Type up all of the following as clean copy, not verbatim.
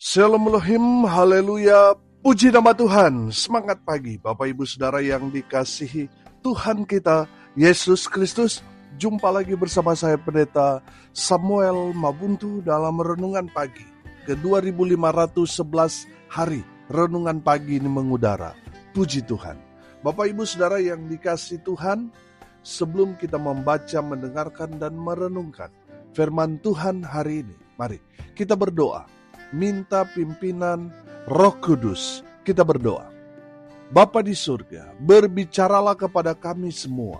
Shalom Elohim, haleluya, puji nama Tuhan. Semangat pagi Bapak Ibu Saudara yang dikasihi Tuhan kita Yesus Kristus. Jumpa lagi bersama saya Pendeta Samuel Mabuntu dalam Renungan Pagi ke 2511 hari. Renungan pagi ini mengudara. Puji Tuhan. Bapak Ibu Saudara yang dikasihi Tuhan, sebelum kita membaca, mendengarkan dan merenungkan firman Tuhan hari ini, mari kita berdoa. Minta pimpinan Roh Kudus. Kita berdoa. Bapa di surga, berbicaralah kepada kami semua.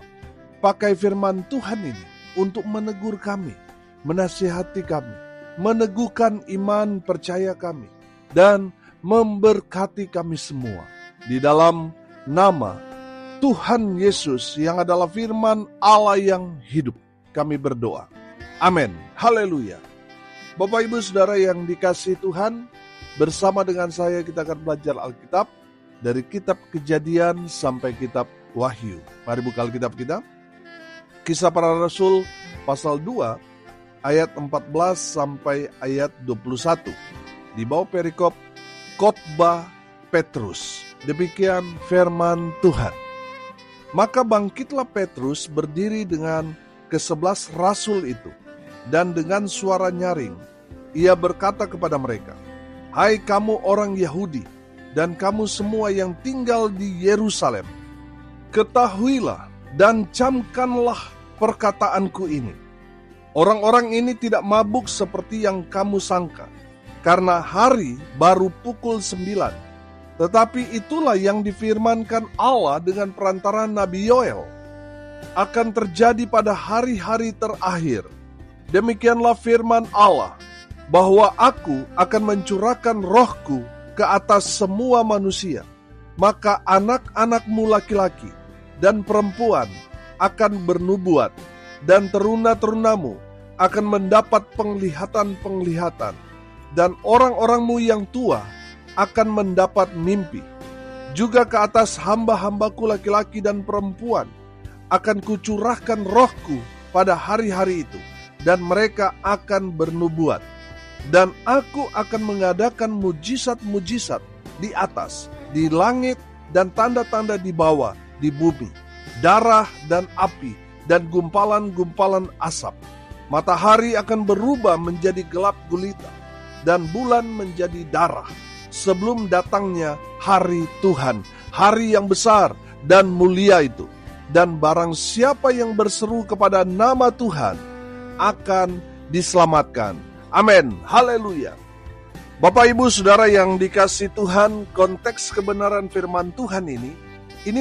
Pakai firman Tuhan ini untuk menegur kami, menasihati kami, meneguhkan iman percaya kami, dan memberkati kami semua. Di dalam nama Tuhan Yesus yang adalah firman Allah yang hidup, kami berdoa. Amin. Haleluya. Bapak Ibu Saudara yang dikasihi Tuhan, bersama dengan saya kita akan belajar Alkitab dari kitab Kejadian sampai kitab Wahyu. Mari buka Alkitab kita. Kisah Para Rasul pasal 2 ayat 14 sampai ayat 21. Di bawah perikop khotbah Petrus. Demikian firman Tuhan. Maka bangkitlah Petrus berdiri dengan ke-11 rasul itu, dan dengan suara nyaring, ia berkata kepada mereka, "Hai kamu orang Yahudi, dan kamu semua yang tinggal di Yerusalem, ketahuilah dan camkanlah perkataanku ini. Orang-orang ini tidak mabuk seperti yang kamu sangka, karena hari baru pukul 9. Tetapi itulah yang difirmankan Allah dengan perantaraan Nabi Yoel, akan terjadi pada hari-hari terakhir. Demikianlah firman Allah, bahwa aku akan mencurahkan rohku ke atas semua manusia. Maka anak-anakmu laki-laki dan perempuan akan bernubuat, dan teruna-terunamu akan mendapat penglihatan-penglihatan, dan orang-orangmu yang tua akan mendapat mimpi. Juga ke atas hamba-hambaku laki-laki dan perempuan akan kucurahkan rohku pada hari-hari itu, dan mereka akan bernubuat. Dan aku akan mengadakan mujizat-mujizat di atas, di langit, dan tanda-tanda di bawah, di bumi, darah dan api, dan gumpalan-gumpalan asap. Matahari akan berubah menjadi gelap gulita, dan bulan menjadi darah, sebelum datangnya hari Tuhan, hari yang besar dan mulia itu. Dan barang siapa yang berseru kepada nama Tuhan akan diselamatkan. Amin. Haleluya. Bapak Ibu Saudara yang dikasihi Tuhan, konteks kebenaran firman Tuhan ini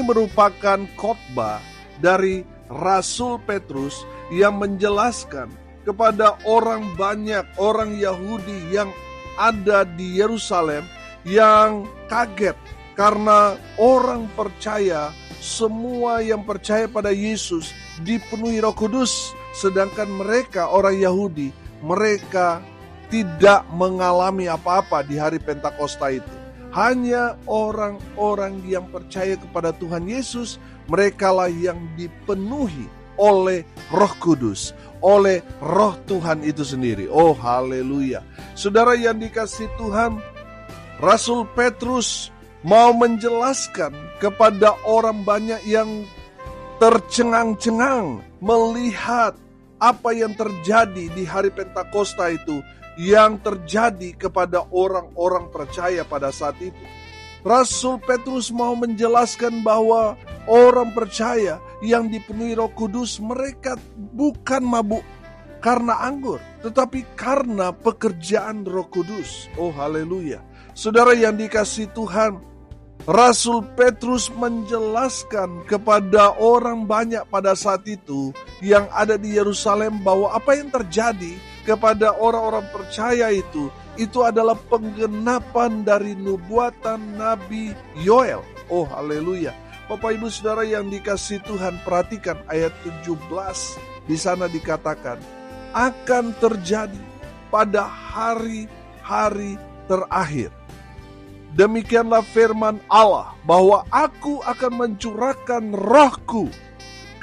merupakan khotbah dari Rasul Petrus yang menjelaskan kepada orang banyak, orang Yahudi yang ada di Yerusalem yang kaget karena orang percaya, semua yang percaya pada Yesus dipenuhi Roh Kudus, sedangkan mereka orang Yahudi, mereka tidak mengalami apa-apa di hari Pentakosta itu. Hanya orang-orang yang percaya kepada Tuhan Yesus, merekalah yang dipenuhi oleh Roh Kudus, oleh Roh Tuhan itu sendiri. Oh haleluya. Saudara yang dikasihi Tuhan, Rasul Petrus mau menjelaskan kepada orang banyak yang tercengang-cengang melihat apa yang terjadi di hari Pentakosta itu, yang terjadi kepada orang-orang percaya pada saat itu. Rasul Petrus mau menjelaskan bahwa orang percaya yang dipenuhi Roh Kudus, mereka bukan mabuk karena anggur, tetapi karena pekerjaan Roh Kudus. Oh haleluya. Saudara yang dikasihi Tuhan, Rasul Petrus menjelaskan kepada orang banyak pada saat itu yang ada di Yerusalem bahwa apa yang terjadi kepada orang-orang percaya itu adalah penggenapan dari nubuatan Nabi Yoel. Oh haleluya. Bapak Ibu Saudara yang dikasihi Tuhan, perhatikan ayat 17. Di sana dikatakan akan terjadi pada hari-hari terakhir. Demikianlah firman Allah, bahwa aku akan mencurahkan rohku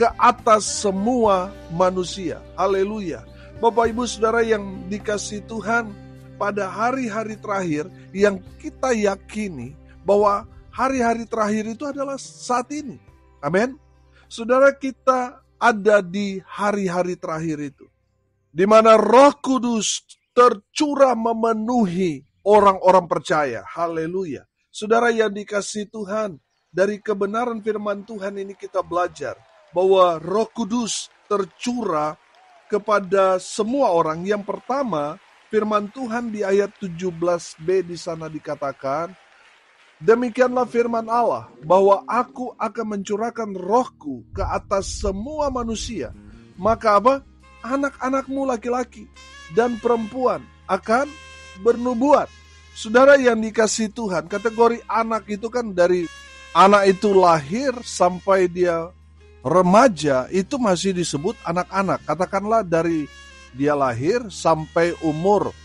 ke atas semua manusia. Haleluya. Bapak Ibu Saudara yang dikasihi Tuhan, pada hari-hari terakhir yang kita yakini bahwa hari-hari terakhir itu adalah saat ini. Amin. Saudara, kita ada di hari-hari terakhir itu, di mana Roh Kudus tercurah memenuhi orang-orang percaya. Haleluya. Saudara yang dikasihi Tuhan, dari kebenaran firman Tuhan ini kita belajar bahwa Roh Kudus tercurah kepada semua orang. Yang pertama, firman Tuhan di ayat 17b di sana dikatakan, demikianlah firman Allah, bahwa aku akan mencurahkan rohku ke atas semua manusia. Maka apa? Anak-anakmu laki-laki dan perempuan akan bernubuat. Saudara yang dikasihi Tuhan, kategori anak itu kan dari anak itu lahir sampai dia remaja, itu masih disebut anak-anak. Katakanlah dari dia lahir sampai umur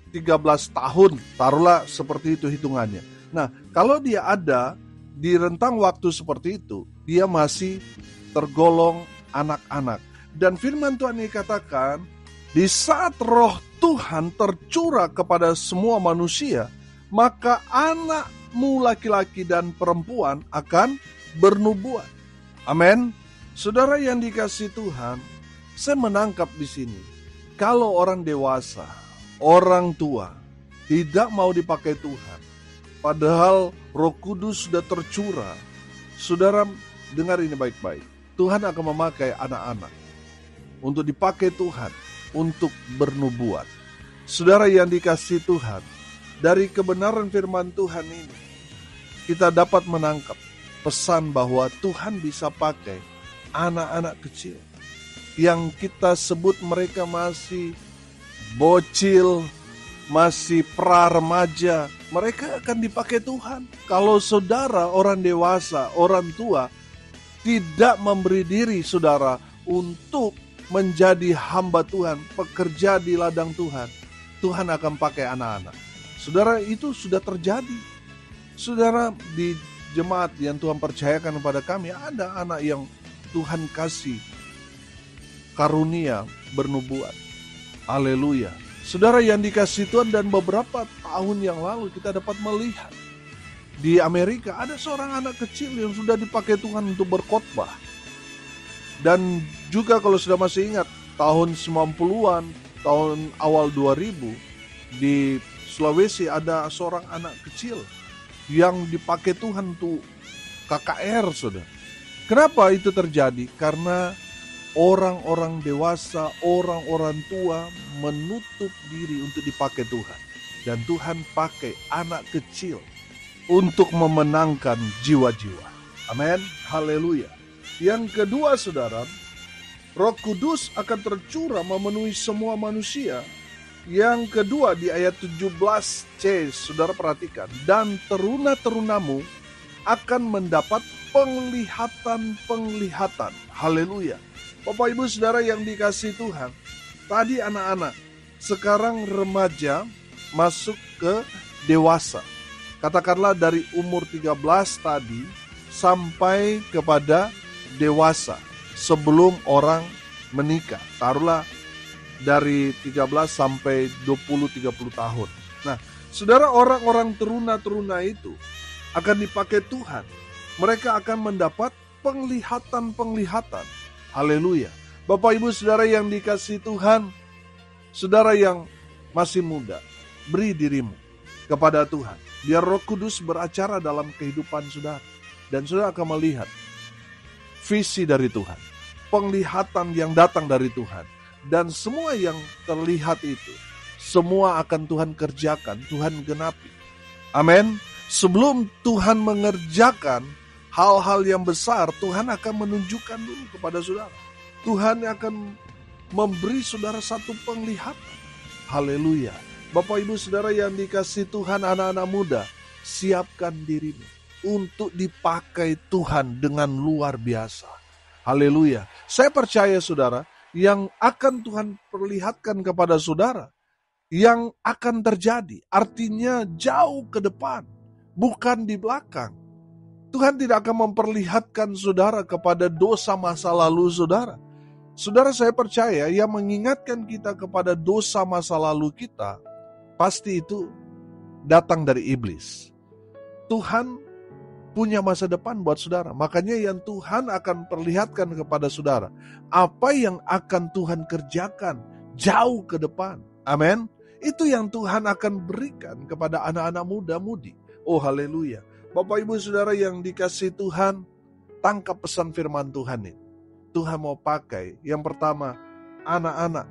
13 tahun, taruhlah seperti itu hitungannya. Nah, kalau dia ada di rentang waktu seperti itu, dia masih tergolong anak-anak. Dan firman Tuhan ini katakan, di saat roh Tuhan tercurah kepada semua manusia, maka anakmu laki-laki dan perempuan akan bernubuat. Amin. Saudara yang dikasihi Tuhan, saya menangkap di sini, kalau orang dewasa, orang tua, tidak mau dipakai Tuhan, padahal Roh Kudus sudah tercurah. Saudara, dengar ini baik-baik. Tuhan akan memakai anak-anak untuk dipakai Tuhan, untuk bernubuat. Saudara yang dikasihi Tuhan, dari kebenaran firman Tuhan ini, kita dapat menangkap pesan bahwa Tuhan bisa pakai anak-anak kecil yang kita sebut mereka masih bocil, masih pra-remaja, mereka akan dipakai Tuhan. Kalau saudara orang dewasa, orang tua, tidak memberi diri saudara untuk menjadi hamba Tuhan, pekerja di ladang Tuhan, Tuhan akan pakai anak-anak. Saudara, itu sudah terjadi. Saudara, di jemaat yang Tuhan percayakan kepada kami, ada anak yang Tuhan kasih karunia bernubuat. Haleluya. Saudara yang dikasihi Tuhan, dan beberapa tahun yang lalu kita dapat melihat di Amerika ada seorang anak kecil yang sudah dipakai Tuhan untuk berkhotbah. Dan juga kalau sudah masih ingat, tahun 90-an, tahun awal 2000, di Sulawesi ada seorang anak kecil yang dipakai Tuhan untuk KKR, saudara. Kenapa itu terjadi? Karena orang-orang dewasa, orang-orang tua menutup diri untuk dipakai Tuhan. Dan Tuhan pakai anak kecil untuk memenangkan jiwa-jiwa. Amin. Haleluya. Yang kedua, saudara, Roh Kudus akan tercurah memenuhi semua manusia. Yang kedua di ayat 17c, saudara perhatikan, dan teruna-terunamu akan mendapat penglihatan-penglihatan. Haleluya. Bapak Ibu Saudara yang dikasihi Tuhan, tadi anak-anak, sekarang remaja masuk ke dewasa. Katakanlah dari umur 13 tadi sampai kepada dewasa sebelum orang menikah. Taruhlah dari 13 sampai 20-30 tahun. Nah, saudara, orang-orang teruna-teruna itu akan dipakai Tuhan. Mereka akan mendapat penglihatan-penglihatan. Haleluya. Bapak Ibu Saudara yang dikasihi Tuhan, saudara yang masih muda, beri dirimu kepada Tuhan. Biar Roh Kudus beracara dalam kehidupan saudara. Dan saudara akan melihat visi dari Tuhan, penglihatan yang datang dari Tuhan. Dan semua yang terlihat itu, semua akan Tuhan kerjakan, Tuhan genapi. Amin. Sebelum Tuhan mengerjakan hal-hal yang besar, Tuhan akan menunjukkan dulu kepada saudara. Tuhan akan memberi saudara satu penglihatan. Haleluya. Bapak Ibu Saudara yang dikasihi Tuhan, anak-anak muda, siapkan dirimu untuk dipakai Tuhan dengan luar biasa. Haleluya. Saya percaya saudara, yang akan Tuhan perlihatkan kepada saudara, yang akan terjadi, artinya jauh ke depan, bukan di belakang. Tuhan tidak akan memperlihatkan saudara kepada dosa masa lalu saudara. Saudara, saya percaya yang mengingatkan kita kepada dosa masa lalu kita, pasti itu datang dari iblis. Tuhan punya masa depan buat saudara. Makanya yang Tuhan akan perlihatkan kepada saudara, apa yang akan Tuhan kerjakan jauh ke depan. Amin. Itu yang Tuhan akan berikan kepada anak-anak muda-mudi. Oh haleluya. Bapak ibu saudara yang dikasihi Tuhan, tangkap pesan firman Tuhan ini. Tuhan mau pakai, yang pertama, anak-anak,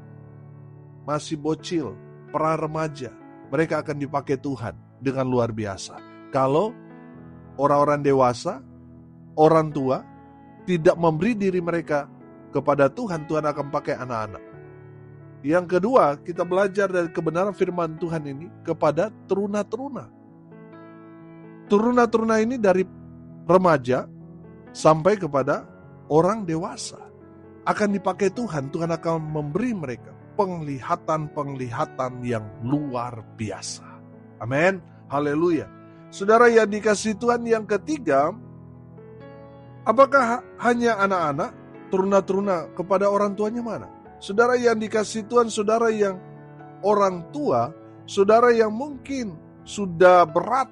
masih bocil, pra remaja, mereka akan dipakai Tuhan dengan luar biasa. Kalau orang-orang dewasa, orang tua, tidak memberi diri mereka kepada Tuhan, Tuhan akan pakai anak-anak. Yang kedua, kita belajar dari kebenaran firman Tuhan ini kepada teruna-teruna. Teruna-teruna ini dari remaja sampai kepada orang dewasa. Akan dipakai Tuhan, Tuhan akan memberi mereka penglihatan-penglihatan yang luar biasa. Amin. Haleluya. Saudara yang dikasihi Tuhan, yang ketiga, apakah hanya anak-anak, teruna-teruna kepada orang tuanya mana? Saudara yang dikasihi Tuhan, saudara yang orang tua, saudara yang mungkin sudah berat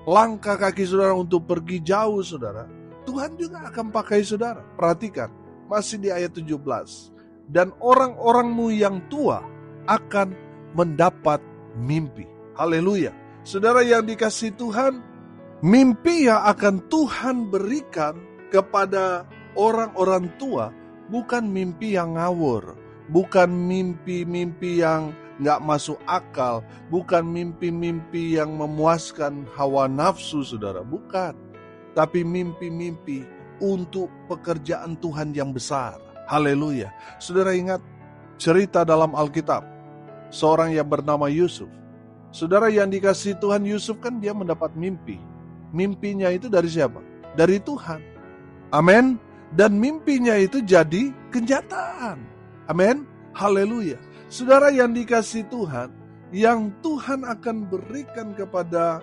langkah kaki saudara untuk pergi jauh saudara, Tuhan juga akan pakai saudara. Perhatikan, masih di ayat 17. Dan orang-orangmu yang tua akan mendapat mimpi. Haleluya. Saudara yang dikasihi Tuhan, mimpi yang akan Tuhan berikan kepada orang-orang tua bukan mimpi yang ngawur, bukan mimpi-mimpi yang gak masuk akal, bukan mimpi-mimpi yang memuaskan hawa nafsu saudara, bukan. Tapi mimpi-mimpi untuk pekerjaan Tuhan yang besar. Haleluya. Saudara ingat cerita dalam Alkitab, seorang yang bernama Yusuf. Saudara yang dikasihi Tuhan, Yusuf kan dia mendapat mimpi. Mimpinya itu dari siapa? Dari Tuhan. Amin. Dan mimpinya itu jadi kenyataan. Amin. Haleluya. Saudara yang dikasihi Tuhan, yang Tuhan akan berikan kepada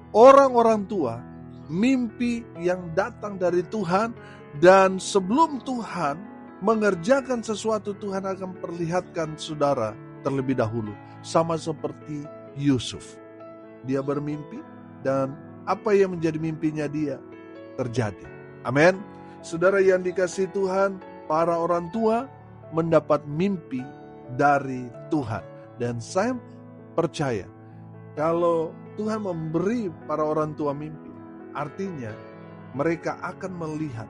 orang-orang tua, mimpi yang datang dari Tuhan, dan sebelum Tuhan mengerjakan sesuatu, Tuhan akan perlihatkan saudara terlebih dahulu. Sama seperti Yusuf. Dia bermimpi dan apa yang menjadi mimpinya dia terjadi. Amin. Saudara yang dikasihi Tuhan, para orang tua mendapat mimpi dari Tuhan. Dan saya percaya kalau Tuhan memberi para orang tua mimpi, artinya mereka akan melihat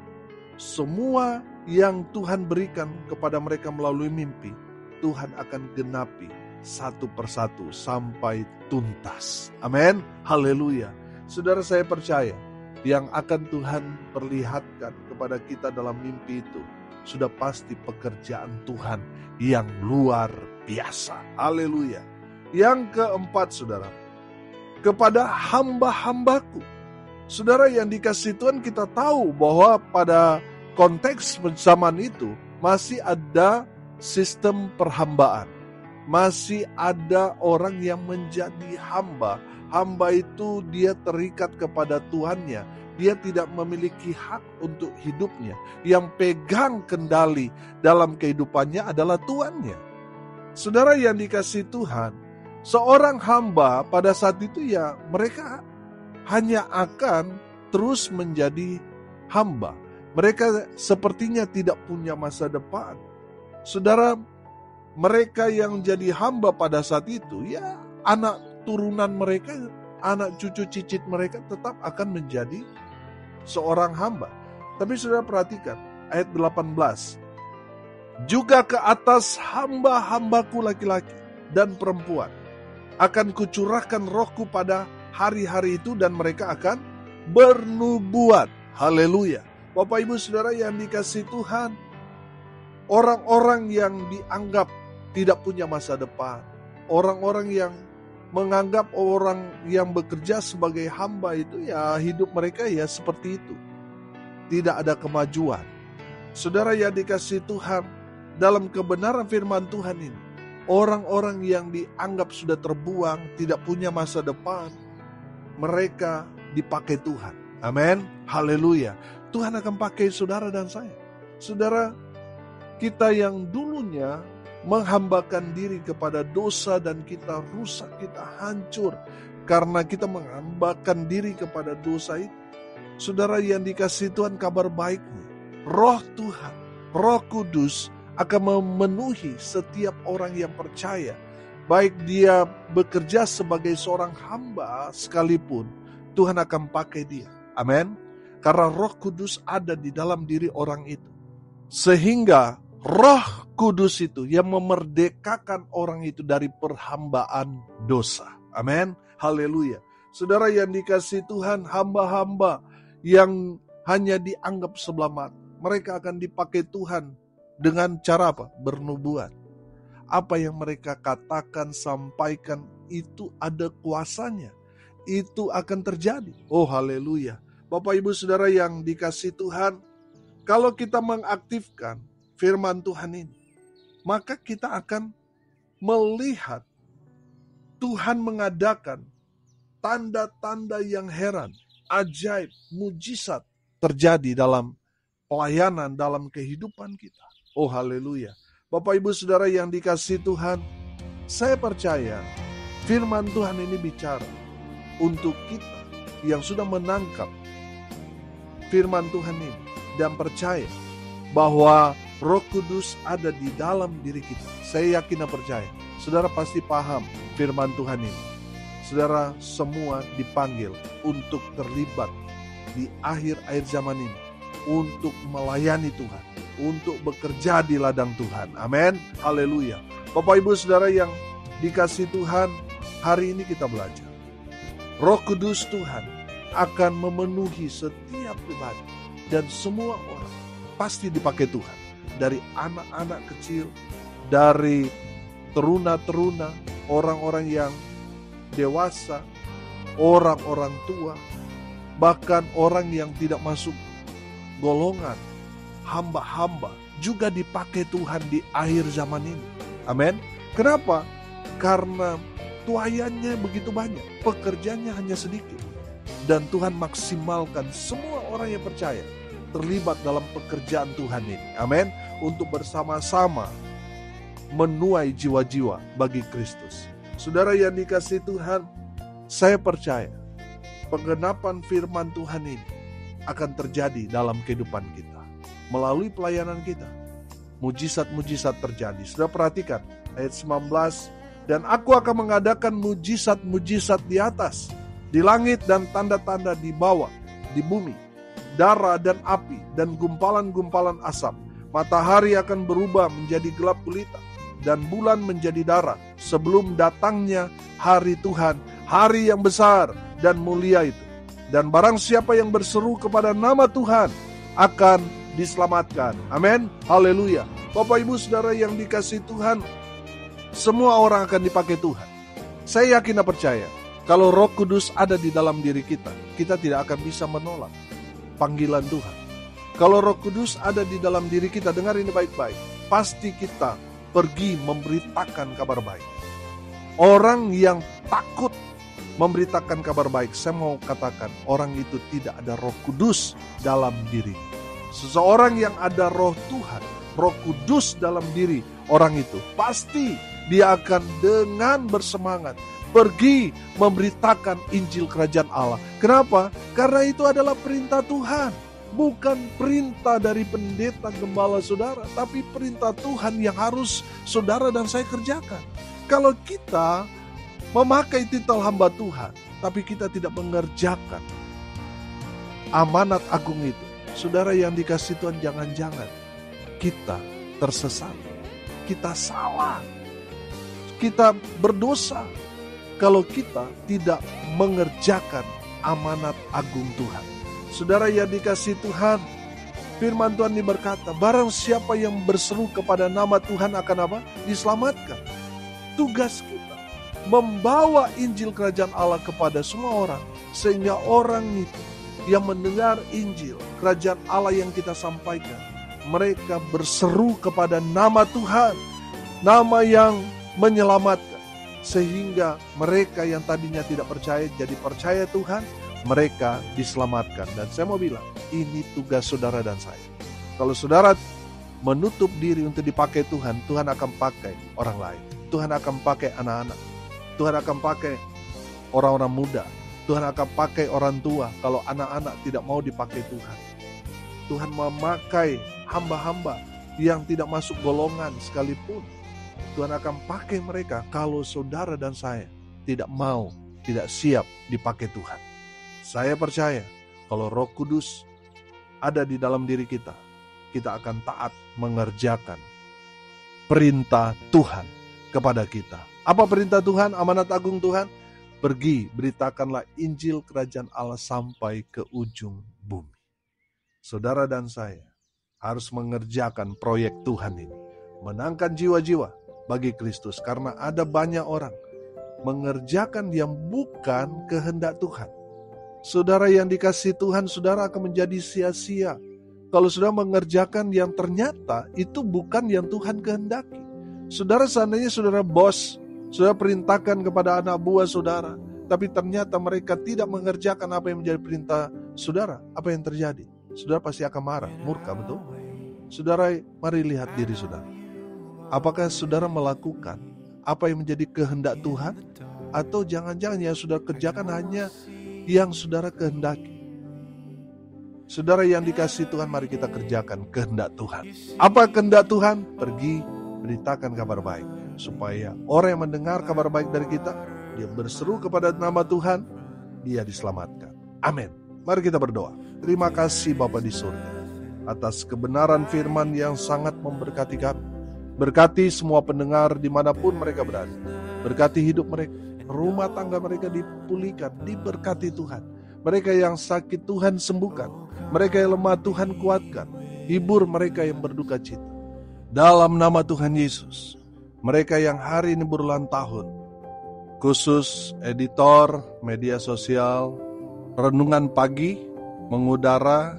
semua yang Tuhan berikan kepada mereka melalui mimpi, Tuhan akan genapi satu persatu sampai tuntas. Amin. Haleluya. Saudara, saya percaya yang akan Tuhan perlihatkan kepada kita dalam mimpi itu sudah pasti pekerjaan Tuhan yang luar biasa. Haleluya. Yang keempat saudara, kepada hamba-hambaku. Saudara yang dikasihi Tuhan, kita tahu bahwa pada konteks zaman itu masih ada sistem perhambaan. Masih ada orang yang menjadi hamba. Hamba itu dia terikat kepada Tuhannya. Dia tidak memiliki hak untuk hidupnya. Yang pegang kendali dalam kehidupannya adalah Tuhannya. Saudara yang dikasihi Tuhan, seorang hamba pada saat itu ya mereka hanya akan terus menjadi hamba. Mereka sepertinya tidak punya masa depan. Saudara, mereka yang jadi hamba pada saat itu, ya anak turunan mereka, anak cucu cicit mereka tetap akan menjadi seorang hamba. Tapi saudara perhatikan, ayat 18. Juga ke atas hamba-hambaku laki-laki dan perempuan akan kucurahkan rohku pada hari-hari itu dan mereka akan bernubuat. Haleluya. Bapak ibu saudara yang dikasihi Tuhan, orang-orang yang dianggap tidak punya masa depan, orang-orang yang menganggap orang yang bekerja sebagai hamba itu ya hidup mereka ya seperti itu. Tidak ada kemajuan. Saudara yang dikasihi Tuhan, dalam kebenaran firman Tuhan ini, orang-orang yang dianggap sudah terbuang, tidak punya masa depan, mereka dipakai Tuhan. Amin. Haleluya. Tuhan akan pakai saudara dan saya. Saudara, kita yang dulunya menghambakan diri kepada dosa dan kita rusak, kita hancur karena kita menghambakan diri kepada dosa itu. Saudara yang dikasihi Tuhan, kabar baiknya, Roh Tuhan, Roh Kudus akan memenuhi setiap orang yang percaya. Baik dia bekerja sebagai seorang hamba sekalipun, Tuhan akan pakai dia. Amin. Karena Roh Kudus ada di dalam diri orang itu. Sehingga Roh Kudus itu yang memerdekakan orang itu dari perhambaan dosa. Amin. Haleluya. Saudara yang dikasihi Tuhan, hamba-hamba yang hanya dianggap sebelah mata, mereka akan dipakai Tuhan dengan cara apa? Bernubuat. Apa yang mereka katakan, sampaikan, itu ada kuasanya. Itu akan terjadi. Oh haleluya. Bapak Ibu Saudara yang dikasihi Tuhan, kalau kita mengaktifkan firman Tuhan ini, maka kita akan melihat Tuhan mengadakan tanda-tanda yang heran, ajaib, mujizat terjadi dalam pelayanan, dalam kehidupan kita. Oh haleluya. Bapak Ibu Saudara yang dikasihi Tuhan, saya percaya firman Tuhan ini bicara untuk kita yang sudah menangkap firman Tuhan ini dan percaya bahwa Roh Kudus ada di dalam diri kita. Saya yakin dan percaya, saudara pasti paham firman Tuhan ini. Saudara semua dipanggil untuk terlibat di akhir-akhir zaman ini, untuk melayani Tuhan, untuk bekerja di ladang Tuhan. Amin. Haleluya. Bapak Ibu Saudara yang dikasihi Tuhan, hari ini kita belajar. Roh Kudus Tuhan akan memenuhi setiap pribadi dan semua orang pasti dipakai Tuhan. Dari anak-anak kecil, dari teruna-teruna, orang-orang yang dewasa, orang-orang tua, bahkan orang yang tidak masuk golongan hamba-hamba juga dipakai Tuhan di akhir zaman ini. Amin. Kenapa? Karena tuayannya begitu banyak, pekerjaannya hanya sedikit. Dan Tuhan maksimalkan semua orang yang percaya terlibat dalam pekerjaan Tuhan ini. Amin. Untuk bersama-sama menuai jiwa-jiwa bagi Kristus. Saudara yang dikasihi Tuhan, saya percaya penggenapan firman Tuhan ini akan terjadi dalam kehidupan kita. Melalui pelayanan kita, mujizat-mujizat terjadi. Sudah perhatikan ayat 19, dan aku akan mengadakan mujizat-mujizat di atas, di langit dan tanda-tanda di bawah, di bumi, darah dan api dan gumpalan-gumpalan asap. Matahari akan berubah menjadi gelap gulita dan bulan menjadi darah sebelum datangnya hari Tuhan, hari yang besar dan mulia itu. Dan barang siapa yang berseru kepada nama Tuhan akan diselamatkan. Amin. Haleluya. Bapak Ibu Saudara yang dikasihi Tuhan, semua orang akan dipakai Tuhan. Saya yakin dan percaya, kalau Roh Kudus ada di dalam diri kita, kita tidak akan bisa menolak panggilan Tuhan. Kalau Roh Kudus ada di dalam diri kita, dengar ini baik-baik, pasti kita pergi memberitakan kabar baik. Orang yang takut memberitakan kabar baik, saya mau katakan, orang itu tidak ada Roh Kudus dalam diri. Seseorang yang ada Roh Tuhan, Roh Kudus dalam diri orang itu, pasti dia akan dengan bersemangat pergi memberitakan Injil Kerajaan Allah. Kenapa? Karena itu adalah perintah Tuhan. Bukan perintah dari pendeta gembala saudara, tapi perintah Tuhan yang harus saudara dan saya kerjakan. Kalau kita memakai titel hamba Tuhan, tapi kita tidak mengerjakan amanat agung itu, saudara yang dikasihi Tuhan, jangan-jangan kita tersesat, kita salah, kita berdosa kalau kita tidak mengerjakan amanat agung Tuhan. Saudara yang dikasihi Tuhan, firman Tuhan ini berkata, barang siapa yang berseru kepada nama Tuhan akan apa? Diselamatkan. Tugas kita membawa Injil Kerajaan Allah kepada semua orang, sehingga orang itu yang mendengar Injil Kerajaan Allah yang kita sampaikan, mereka berseru kepada nama Tuhan, nama yang menyelamatkan, sehingga mereka yang tadinya tidak percaya jadi percaya Tuhan, mereka diselamatkan. Dan saya mau bilang, ini tugas saudara dan saya. Kalau saudara menutup diri untuk dipakai Tuhan, Tuhan akan pakai orang lain. Tuhan akan pakai anak-anak. Tuhan akan pakai orang-orang muda. Tuhan akan pakai orang tua kalau anak-anak tidak mau dipakai Tuhan. Tuhan memakai hamba-hamba yang tidak masuk golongan sekalipun. Tuhan akan pakai mereka kalau saudara dan saya tidak mau, tidak siap dipakai Tuhan. Saya percaya kalau Roh Kudus ada di dalam diri kita, kita akan taat mengerjakan perintah Tuhan kepada kita. Apa perintah Tuhan? Amanat agung Tuhan. Pergi, beritakanlah Injil Kerajaan Allah sampai ke ujung bumi. Saudara dan saya harus mengerjakan proyek Tuhan ini. Menangkan jiwa-jiwa bagi Kristus. Karena ada banyak orang mengerjakan yang bukan kehendak Tuhan. Saudara yang dikasihi Tuhan, saudara akan menjadi sia-sia kalau saudara mengerjakan yang ternyata itu bukan yang Tuhan kehendaki. Saudara seandainya saudara bos, saudara perintahkan kepada anak buah saudara, tapi ternyata mereka tidak mengerjakan apa yang menjadi perintah saudara, apa yang terjadi? Saudara pasti akan marah, murka, betul? Saudara, mari lihat diri saudara. Apakah saudara melakukan apa yang menjadi kehendak Tuhan? Atau jangan-jangan yang saudara kerjakan hanya yang saudara kehendaki? Saudara yang dikasihi Tuhan, mari kita kerjakan kehendak Tuhan. Apa kehendak Tuhan? Pergi, beritakan kabar baik. Supaya orang yang mendengar kabar baik dari kita, dia berseru kepada nama Tuhan, dia diselamatkan. Amin. Mari kita berdoa. Terima kasih Bapa di surga atas kebenaran firman yang sangat memberkati kami. Berkati semua pendengar dimanapun mereka berada. Berkati hidup mereka, rumah tangga mereka dipulihkan, diberkati Tuhan. Mereka yang sakit Tuhan sembuhkan, mereka yang lemah Tuhan kuatkan, hibur mereka yang berduka cita. Dalam nama Tuhan Yesus, mereka yang hari ini berulang tahun, khusus editor media sosial, renungan pagi, mengudara,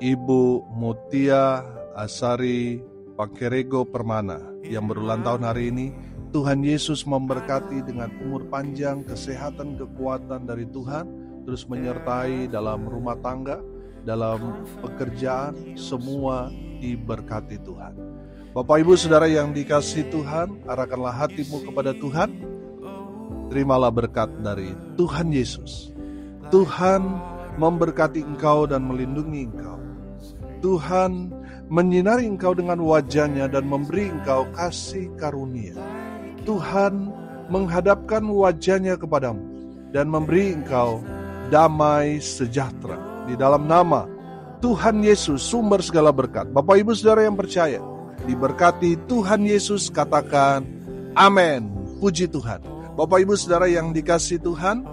Ibu Mutia Asari Pakerego Permana yang berulang tahun hari ini. Tuhan Yesus memberkati dengan umur panjang, kesehatan, kekuatan dari Tuhan, terus menyertai dalam rumah tangga, dalam pekerjaan, semua diberkati Tuhan. Bapak Ibu Saudara yang dikasihi Tuhan, arahkanlah hatimu kepada Tuhan. Terimalah berkat dari Tuhan Yesus. Tuhan memberkati engkau dan melindungi engkau. Tuhan menyinari engkau dengan wajah-Nya dan memberi engkau kasih karunia. Tuhan menghadapkan wajah-Nya kepadamu dan memberi engkau damai sejahtera. Di dalam nama Tuhan Yesus, sumber segala berkat. Bapak Ibu Saudara yang percaya, diberkati Tuhan Yesus, katakan amin. Puji Tuhan. Bapak Ibu Saudara yang dikasihi Tuhan,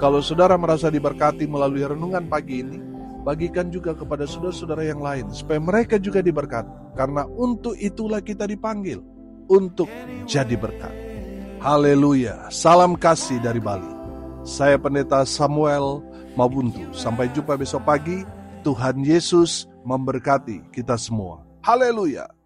kalau saudara merasa diberkati melalui renungan pagi ini, bagikan juga kepada saudara-saudara yang lain, supaya mereka juga diberkati. Karena untuk itulah kita dipanggil, untuk jadi berkat. Haleluya. Salam kasih dari Bali. Saya Pendeta Samuel Mabuntu. Sampai jumpa besok pagi. Tuhan Yesus memberkati kita semua. Haleluya.